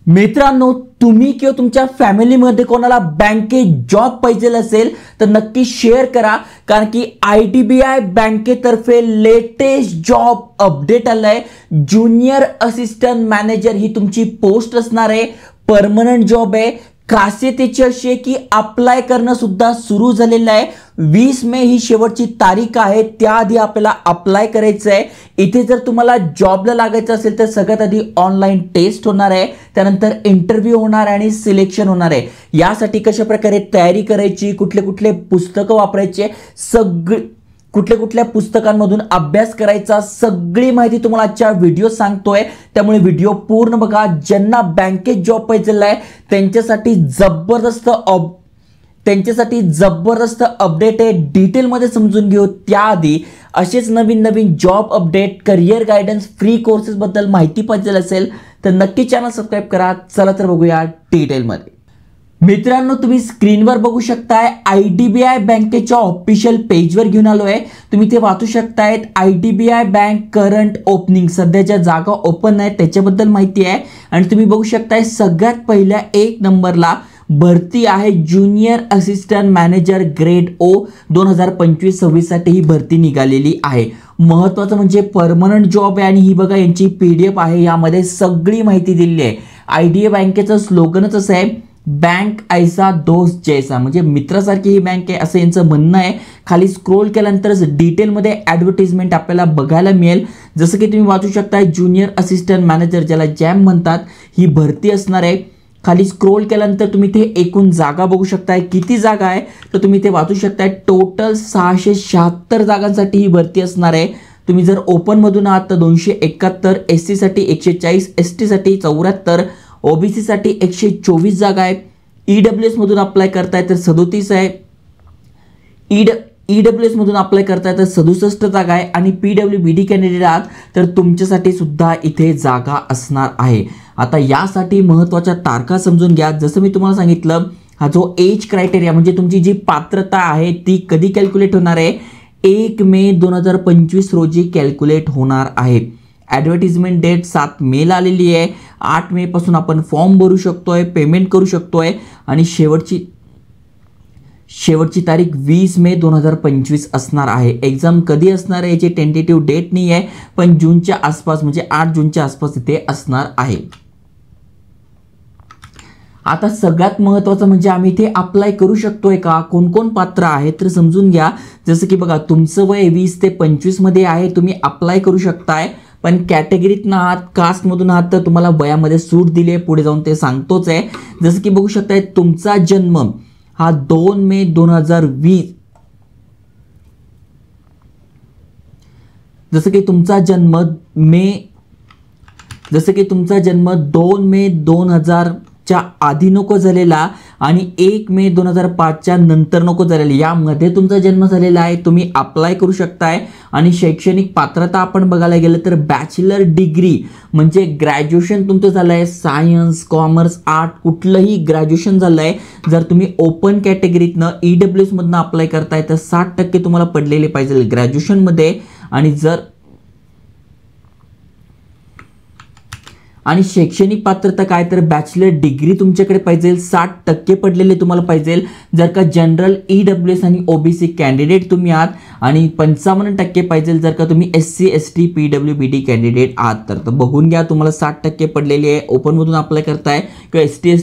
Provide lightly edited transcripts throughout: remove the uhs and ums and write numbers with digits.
मित्रांनो, तुम्ही किंवा तुमच्या फॅमिलीमध्ये कोणाला बँकेत जॉब पाहिजे असेल तर नक्की शेअर करा, कारण की IDBI बँकेतर्फे लेटेस्ट जॉब अपडेट आलाय। ज्युनियर असिस्टंट मॅनेजर ही तुमची पोस्ट असणार आहे, परमनंट जॉब आहे। खासियत याची अशी आहे की अप्लाय करणं सुद्धा सुरू झालेलं आहे। 20 मे ही शेवटची तारीख आहे, त्याआधी आपल्याला अप्लाय करायचं आहे। इथे जर तुम्हाला जॉबला लागायचं असेल तर सगळ्यात आधी ऑनलाईन टेस्ट होणार आहे, त्यानंतर इंटरव्ह्यू होणार आहे आणि सिलेक्शन होणार आहे। यासाठी कशा प्रकारे तयारी करायची, कुठले कुठले पुस्तकं वापरायचे, कुठल्या पुस्तकांमधून अभ्यास करायचा, सगळी माहिती तुम्हाला आजच्या व्हिडिओ सांगतोय, त्यामुळे व्हिडिओ पूर्ण बघा। ज्यांना बँकेत जॉब पाहिजे आहे त्यांच्यासाठी जबरदस्त अपडेट आहे, डिटेल मध्ये समजून घेऊ। त्याआधी असेच नवीन job update, career guidance, free courses बद्दल माहिती पाहिजे असेल तर नक्की चॅनल सबस्क्राइब करा। चला तर बघूया डिटेल मध्ये। मित्रांनो, तुम्ही स्क्रीनवर बघू शकताय IDBI बँकेच्या ऑफिशियल पेजवर घेऊन आलोय। तुम्ही ते वाचू शकताय IDBI बँक करंट ओपनिंग, सध्याच्या जागा ओपन आहेत त्याच्याबद्दल माहिती आहे। आणि तुम्ही बघू शकताय सगळ्यात पहिल्या 1 नंबरला भरती आहे junior assistant manager grade O 2025-26 साठी ही भरती निघालेली आहे। महत्त्वाचं म्हणजे परमनंट जॉब आहे आणि ही बघा यांची PDF आहे, यामध्ये सगळी माहिती दिलेली आहे। IDBI बँकेचं स्लोगनच असं आहे, बँक ऐसा दोस्त जैसा, म्हणजे मित्रासारखी ही बँक आहे असं यांचं म्हणणं आहे। खाली स्क्रोल केल्यानंतर डिटेलमध्ये ॲडव्हर्टाइजमेंट आपल्याला बघायला मिळेल। जसं की तुम्ही वाचू शकता ज्युनियर असिस्टंट मॅनेजर, ज्याला जॅम म्हणतात, ही भरती असणार आहे। खाली स्क्रोल केल्यानंतर तुम्ही ते एकूण जागा बघू शकताय, किती जागा आहे तर तुम्ही ते वाचू शकताय। टोटल 676 जागांसाठी ही भरती असणार आहे। तुम्ही जर ओपन मधून आहात तर 271, SC साठी 140, ST साठी 74, OBC साठी 124 जागा आहे। EWS मधून अप्लाय करताय तर 37 आहे। EWS मधून अप्लाय करताय तर 67 जागा आहे। आणि PWBD कॅन्डिडेट आहात तर तुमच्यासाठी सुद्धा इथे जागा असणार आहे। आता यासाठी महत्त्वाच्या तारखा समजून घ्या। जसं मी तुम्हाला सांगितलं, हा जो एज क्रायटेरिया म्हणजे तुमची जी पात्रता आहे ती कधी कॅल्क्युलेट होणार आहे, 1 मे 2025 रोजी कॅल्क्युलेट होणार आहे। ॲडव्हर्टिजमेंट डेट 7 मेला आलेली आहे। 8 मे पासून आपण फॉर्म भरू शकतोय, पेमेंट करू शकतोय आणि शेवटची तारीख 20 मे 2025 असणार आहे। एक्झाम कधी असणार आहे याची टेंटेटिव्ह डेट नाही आहे, पण जूनच्या आसपास म्हणजे 8 जूनच्या आसपास इथे असणार आहे। आता सगळ्यात महत्त्वाचं म्हणजे आम्ही इथे अप्लाय करू शकतोय का, कोण पात्र आहे तर समजून घ्या। जसं की बघा, तुमचं वय 20 ते 25 मध्ये आहे, तुम्ही अप्लाय करू शकताय। पण कॅटेगरीतनं आहात, कास्टमधून आहात तर तुम्हाला वयामध्ये सूट दिली आहे, पुढे जाऊन ते सांगतोच आहे। जसं की बघू शकताय तुमचा जन्म हा 2 मे 2020, जसं की तुमचा जन्म 2 मे 2000 च्या आधी नको झालेला आणि 1 मे 2005 नंतर नको झालेला, यामध्ये तुमचा जन्म झालेला आहे, तुम्ही अप्लाय करू शकताय। आणि शैक्षणिक पात्रता आपण बघायला गेलं तर बॅचलर डिग्री म्हणजे ग्रॅज्युएशन तुमचं झालंय, सायन्स, कॉमर्स, आर्ट, कुठलंही ग्रॅज्युएशन झालंय। जर तुम्ही ओपन कॅटेगरीतनं EWS मधनं अप्लाय करताय तर 60% तुम्हाला पडलेले पाहिजे ग्रॅज्युएशन मध्ये। आणि शैक्षणिक पात्रता काय तर बॅचलर डिग्री तुमच्याकडे पाहिजे, 60% पडलेले तुम्हाला पाहिजे जर का जनरल, EWS आणि OBC कॅन्डिडेट तुम्ही आहात। आणि 55% पाहिजे जर का तुम्ही SC, ST, PWBD कॅन्डिडेट आहात तर बघून घ्या, तुम्हाला 60% पडलेली आहे। ओपन मधून अप्लाय करताय किंवा SC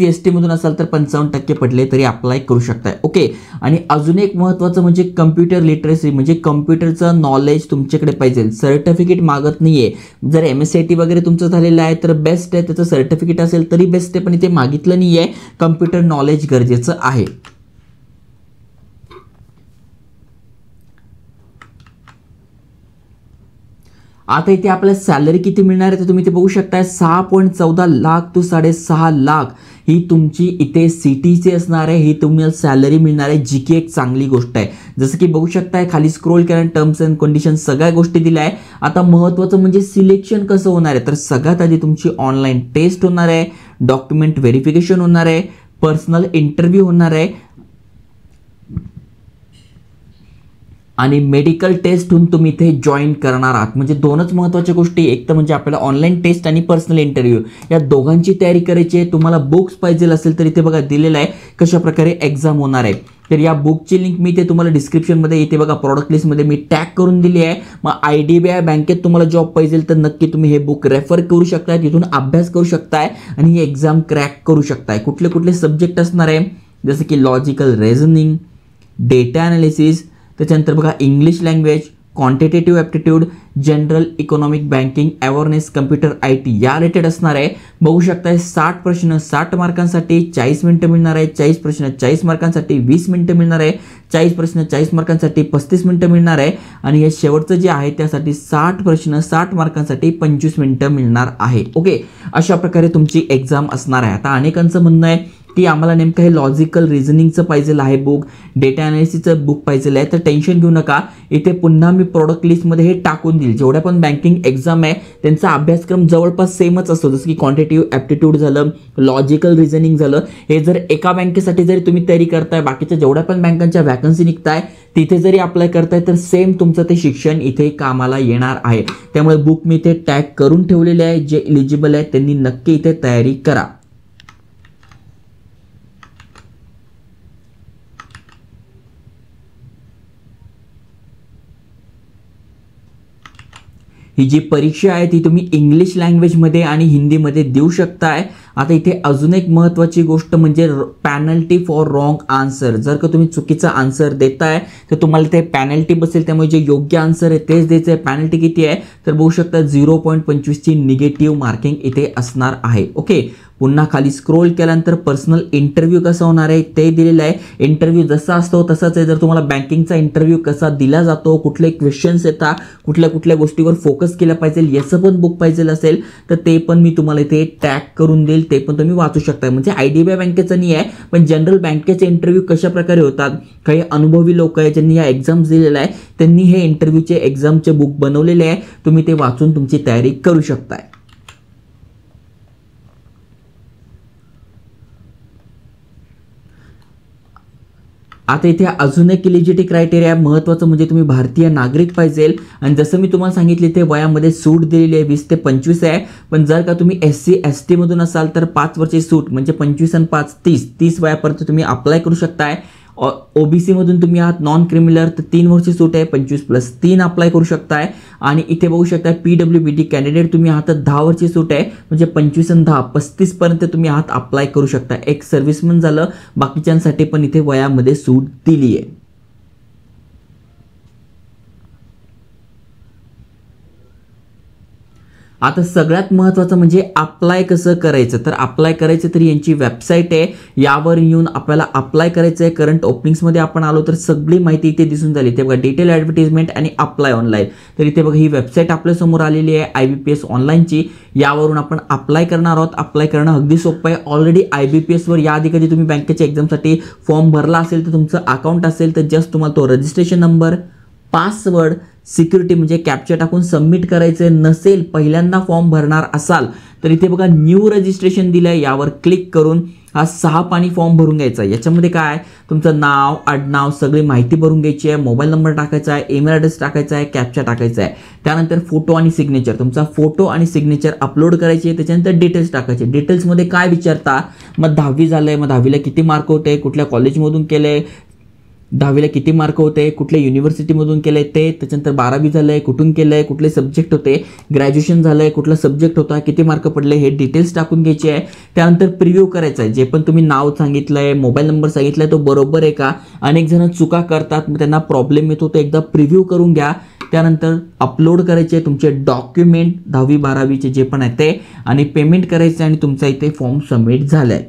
ST मधून असाल तर 55% पडले तरी अप्लाय करू शकताय। ओके, आणि अजून एक महत्त्वाचं म्हणजे कम्प्युटर लिटरसी, म्हणजे कम्प्युटरचं नॉलेज तुमच्याकडे पाहिजे। सर्टिफिकेट मागत नाहीये, जर MSCIT वगैरे तुमचं झालेलं आहे तर बेस्ट आहे, त्याचं सर्टिफिकेट असेल तरी बेस्ट आहे, पण इथे मागितलं नाहीये, कम्प्युटर नॉलेज गरजेचं आहे। आता इथे आपल्याला सॅलरी किती मिळणार आहे तर तुम्ही ते बघू शकताय, 6.14 लाख to 6.5 लाख ही तुमची इथे सिटीची असणार आहे, ही तुम्हाला सॅलरी मिळणार आहे, जी की एक चांगली गोष्ट आहे। जसं की बघू शकताय खाली स्क्रोल केल्यानंतर टर्म्स अँड कंडिशन सगळ्या गोष्टी दिल्या आहे। आता महत्त्वाचं म्हणजे सिलेक्शन कसं होणार आहे तर सगळ्यात आधी तुमची ऑनलाईन टेस्ट होणार आहे, डॉक्युमेंट व्हेरिफिकेशन होणार आहे, पर्सनल इंटरव्ह्यू होणार आहे आणि मेडिकल टेस्टहून तुम्ही इथे जॉईन करणार आहात. म्हणजे दोनच महत्त्वाच्या गोष्टी, एक तर म्हणजे आपल्याला ऑनलाईन टेस्ट आणि पर्सनल इंटरव्ह्यू या दोघांची तयारी करायची आहे. तुम्हाला बुक्स पाहिजे असेल तर इथे बघा दिलेलं आहे कशा प्रकारे एक्झाम होणार आहे. तर या बुकची लिंक मी इथे तुम्हाला डिस्क्रिप्शनमध्ये इथे बघा प्रॉडक्ट लिस्टमध्ये मी टॅग करून दिली आहे. मग IDBI बँकेत तुम्हाला जॉब पाहिजे तर नक्की तुम्ही हे बुक रेफर करू शकताय, तिथून अभ्यास करू शकताय आणि ही एक्झाम क्रॅक करू शकताय. कुठले कुठले सब्जेक्ट असणार आहे जसं की लॉजिकल रिझनिंग, डेटा ॲनालिसिस, त्याच्यानंतर बघा English language, quantitative aptitude, general economic, banking, awareness, computer, IT या रिलेटेड असणार आहे. बघू शकताय 60 प्रश्न 60 मार्कांसाठी 40 मिनिटं मिळणार आहे, 40 प्रश्न 40 मार्कांसाठी 20 मिनिटं मिळणार आहे, 40 प्रश्न 40 मार्कांसाठी 35 मिनिटं मिळणार आहे आणि हे शेवटचं जे आहे त्यासाठी 60 प्रश्न 60 मार्कांसाठी 25 मिनिटं मिळणार आहे. ओके, अशा प्रकारे तुमची एक्झाम असणार आहे. आता अनेकांचं म्हणणं आहे की आम्हाला नेमकं हे लॉजिकल रिझनिंगचं पाहिजे आहे बुक, डेटा ॲनालिसिसचं बुक पाहिजे आहे, तर टेन्शन घेऊ नका. इथे पुन्हा मी प्रोडक्ट लिस्टमध्ये हे टाकून देईल. जेवढ्या पण बँकिंग एक्झाम आहे त्यांचा अभ्यासक्रम जवळपास सेमच असतो, जसं की क्वांटिटेटिव्ह ॲप्टिट्यूड झालं, लॉजिकल रिझनिंग झालं. हे जर एका बँकेसाठी जरी तुम्ही तयारी करताय, बाकीच्या जेवढ्या पण बँकांच्या वॅकन्सी निघताय तिथे जरी अप्लाय करताय तर सेम तुमचं ते शिक्षण इथे कामाला येणार आहे. त्यामुळे बुक मी इथे टॅग करून ठेवलेले आहे. जे एलिजिबल आहे त्यांनी नक्की इथे तयारी करा. ही जी परीक्षा आहे ती तुम्ही इंग्लिश लँग्वेजमध्ये आणि हिंदीमध्ये देऊ शकताय. आता इथे अजून एक महत्त्वाची गोष्ट म्हणजे पॅनल्टी फॉर रॉंग आन्सर. जर का तुम्ही चुकीचा आन्सर देताय तर तुम्हाला ते पॅनल्टी बसेल. त्यामुळे जे योग्य आन्सर आहे तेच द्यायचं आहे. पॅनल्टी किती आहे तर बघू शकता 0.25ची निगेटिव्ह मार्किंग इथे असणार आहे. ओके, पुन्हा खाली स्क्रोल केल्यानंतर पर्सनल इंटरव्ह्यू कसा होणार आहे ते दिलेलं आहे. इंटरव्ह्यू जसा असतो तसाच आहे. जर तुम्हाला बँकिंगचा इंटरव्ह्यू कसा दिला जातो, कुठले क्वेश्चन्स येतात, कुठल्या कुठल्या गोष्टीवर फोकस केला पाहिजे याचं पण बुक पाहिजे असेल तर ते पण मी तुम्हाला इथे टॅग करून देईल, ते पण तुम्ही वाचू शकता. म्हणजे IDBI बँकेचं नाही आहे, पण जनरल बँकेचे इंटरव्ह्यू कशा प्रकारे होतात, काही अनुभवी लोक आहेत ज्यांनी या एक्झाम्स दिलेल्या आहे त्यांनी हे इंटरव्ह्यूचे एक्झामचे बुक बनवलेले आहे. तुम्ही ते वाचून तुमची तयारी करू शकताय. आता इथे अजून एक एलिजिबिलिटी क्रायटेरिया महत्त्वाचं म्हणजे तुम्ही भारतीय नागरिक पाहिजे. आणि जसं मी तुम्हाला सांगितले ते वयामध्ये सूट दिलेली आहे 20 ते 25 आहे. पण जर का तुम्ही SC ST मधून असाल तर 5 वर्षे सूट म्हणजे 25 आणि 5 30 वयापर्यंत तुम्ही अप्लाय करू शकताय. OBC मधून तुम्ही आहात नॉन क्रिमिनल तर 3 वर्ष सूट आहे, 25+3 अप्लाय करू शकताय. आणि इथे बघू शकताय PWBD कॅन्डिडेट तुम्ही आहात तर 10 वर्ष सूट आहे म्हणजे 25 आणि 10 35 पर्यंत तुम्ही आहात अप्लाय करू शकता. एक सर्व्हिसमन झालं, बाकीच्यांसाठी पण इथे वयामध्ये सूट दिली आहे. आता सगळ्यात महत्त्वाचं म्हणजे अप्लाय कसं करायचं. तर अप्लाय करायचं तर यांची वेबसाईट आहे, यावर येऊन आपल्याला अप्लाय करायचं आहे. करंट ओपनिंग्समध्ये आपण आलो तर सगळी माहिती इथे दिसून झाली. ते बघा डिटेल ॲडव्हर्टिजमेंट आणि अप्लाय ऑनलाईन. तर इथे बघा ही वेबसाईट आपल्यासमोर आलेली आहे IBPS ऑनलाईनची. यावरून आपण अप्लाय करणार आहोत. अप्लाय करणं अगदी सोपं आहे. ऑलरेडी IBPSवर याआधी कधी तुम्ही बँकेच्या एक्झामसाठी फॉर्म भरला असेल तर तुमचं अकाउंट असेल तर जस्ट तुम्हाला तो रजिस्ट्रेशन नंबर, पासवर्ड, सिक्युरिटी म्हणजे कॅप्चा टाकून सबमिट करायचं. नसेल पहिल्यांदा फॉर्म भरणार असाल तर इथे बघा न्यू रजिस्ट्रेशन दिलं आहे, यावर क्लिक करून हा 6 पानी फॉर्म भरून घ्यायचा. याच्यामध्ये काय तुमचं नाव, आडनाव, सगळी माहिती भरून घ्यायची आहे. मोबाईल नंबर टाकायचा आहे, ईमेल ॲड्रेस टाकायचा आहे, कॅप्चा टाकायचा आहे. त्यानंतर फोटो आणि सिग्नेचर, तुमचा फोटो आणि सिग्नेचर अपलोड करायचे. त्याच्यानंतर डिटेल्स टाकायचे. डिटेल्समध्ये काय विचारता, मग 10वी झालंय, मग 10वीला किती मार्क होते, कुठल्या कॉलेजमधून केले, 10वीला किती मार्क होते, कुठल्या युनिव्हर्सिटीमधून केलंय ते, त्याच्यानंतर 12वी झालंय, कुठून केलंय, कुठले सब्जेक्ट होते, ग्रॅज्युएशन झालंय, कुठला सब्जेक्ट होता, किती मार्क पडले, हे डिटेल्स टाकून घ्यायचे आहे. त्यानंतर प्रिव्ह्यू करायचं आहे. जे पण तुम्ही नाव सांगितलंय, मोबाईल नंबर सांगितलाय तो बरोबर आहे का. अनेक जण चुका करतात, मग त्यांना प्रॉब्लेम येतो, तो एकदा प्रिव्ह्यू करून घ्या. त्यानंतर अपलोड करायचे तुमचे डॉक्युमेंट 10वी 12वीचे जे पण आहे ते, आणि पेमेंट करायचं आणि तुमचा इथे फॉर्म सबमिट झालाय.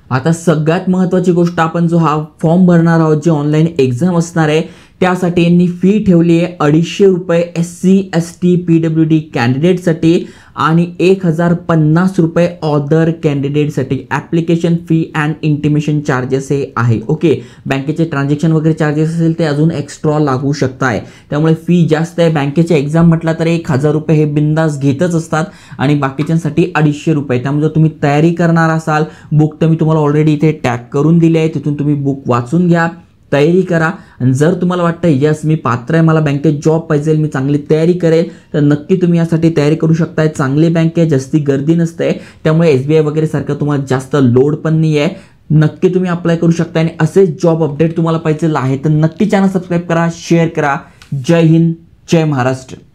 आता सगळ्यात महत्त्वाची गोष्ट, आपण जो हा फॉर्म भरणार आहोत, जे ऑनलाईन एक्झाम असणार आहे त्यासाठी यांनी फी ठेवली आहे 250 रुपये SC ST PWD कॅन्डिडेटसाठी आणि 1050 रुपये अदर कॅन्डिडेटसाठी. Application fee and intimation charges हे आहे. ओके, बँकेचे ट्रान्झॅक्शन वगैरे चार्जेस असेल ते अजून एक्स्ट्रा लागू शकताय, त्यामुळे फी जास्त आहे. बँकेचे एक्झाम म्हटलं तर 1000 रुपये हे बिंदास घेतच असतात आणि बाकीच्यांसाठी 250 रुपये. त्यामुळे जर तुम्ही तयारी करणार असाल, बुक तर मी तुम्हाला ऑलरेडी इथे टॅग करून दिले आहे, तिथून तुम्ही बुक वाचून घ्या, तयारी करा. आणि जर तुम्हाला वाटतं यस मी पात्र आहे, मला बँकेत जॉब पाहिजे, मी चांगली तयारी करेल, तर नक्की तुम्ही यासाठी तयारी करू शकताय. चांगली बँक आहे, जास्ती गर्दी नसते, त्यामुळे SBI वगैरे सारखं तुम्हाला जास्त लोड पण नाही आहे. नक्की तुम्ही अप्लाय करू शकता. आणि असेच जॉब अपडेट तुम्हाला पाहिजे आहे तर नक्की चॅनल सबस्क्राईब करा, शेअर करा. जय हिंद, जय महाराष्ट्र.